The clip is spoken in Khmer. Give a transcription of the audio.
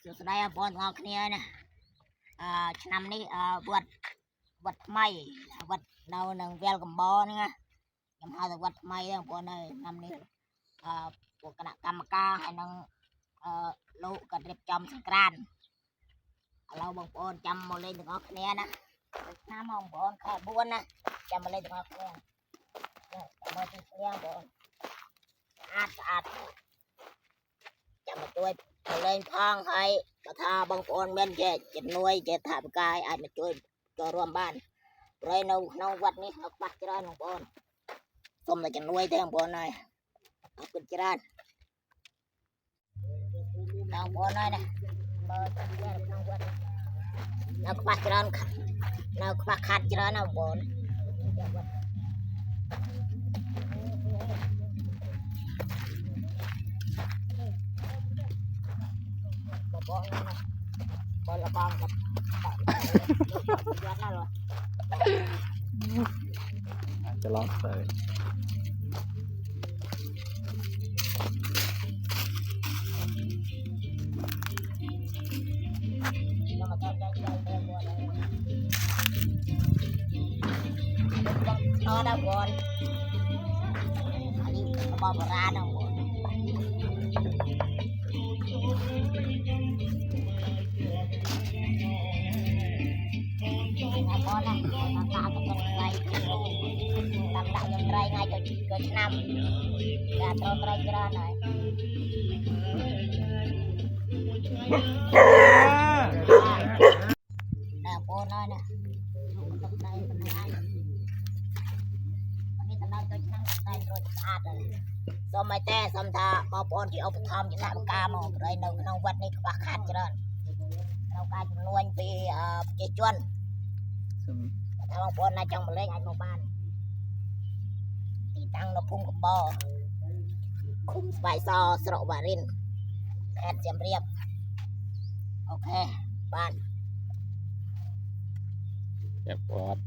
สุดท้ายบอลงอคเนียนะឆ្នាំនេះវត្តថ្មីវត្តនៅនឹងវាលកំបោហ្នឹងណាខ្ញុំហៅថាវត្តថ្មីហ្នឹងបងប្អូនហើយឆ្នាំនេះពួកគណៈកម្មការហើយនឹងលោកក៏រៀបចំសង្ក្រាន្តឥឡូវបងប្អូនចាំមកលេងទាំងអស់គ្នាណាឆ្នាំបងប្អូនខែ4ណាចាំមកលេងទាំងអស់គ្នាចាំមកទីស្ងៀងបងស្អាតចាំមកជួយមកលេងផងហើយបើថាបងប្អូនមានជាជំនួយជាថាវិការអាចមកជួយចូលរួមបានព្រោះនៅក្នុងវត្តនេះនៅខ្វះច្រើនបងប្អូនសូមតែជំនួយទេបងប្អូនហើយអរគុណច្រើនបងប្អូនហើយណាបើក្នុងវត្តនៅខ្វះច្រើននៅខ្វះខាតច្រើនណាបងប្អូនបងលបងกับยอดน่ารักจะลองใส่นอนนะบอลอันนี้บอลโบราณนะบอลบอลนะตาตะกันไรตามดักยังไรไงก็นำอย่าโดนไรกระไรนะบอลน้อยนะลูกตกใจเป็นไงวันนี้ตำนานตัวนั่งใจรถสะอาดเลยสมัยแต่สมทาบอลบอลที่เอาไปทำที่ทำกามองเลยในวัดนี้ก็ขาดเจริญเราการจำนวนปีเจ็ดจวนถ้าบางคนนายจังมาเล่นไอ้หมู่บ้านตีตังเราพุ่งกับบอคุ้มไปซอสระวารินแอนเจียมเรียบโอเคบ้าน แบบวอด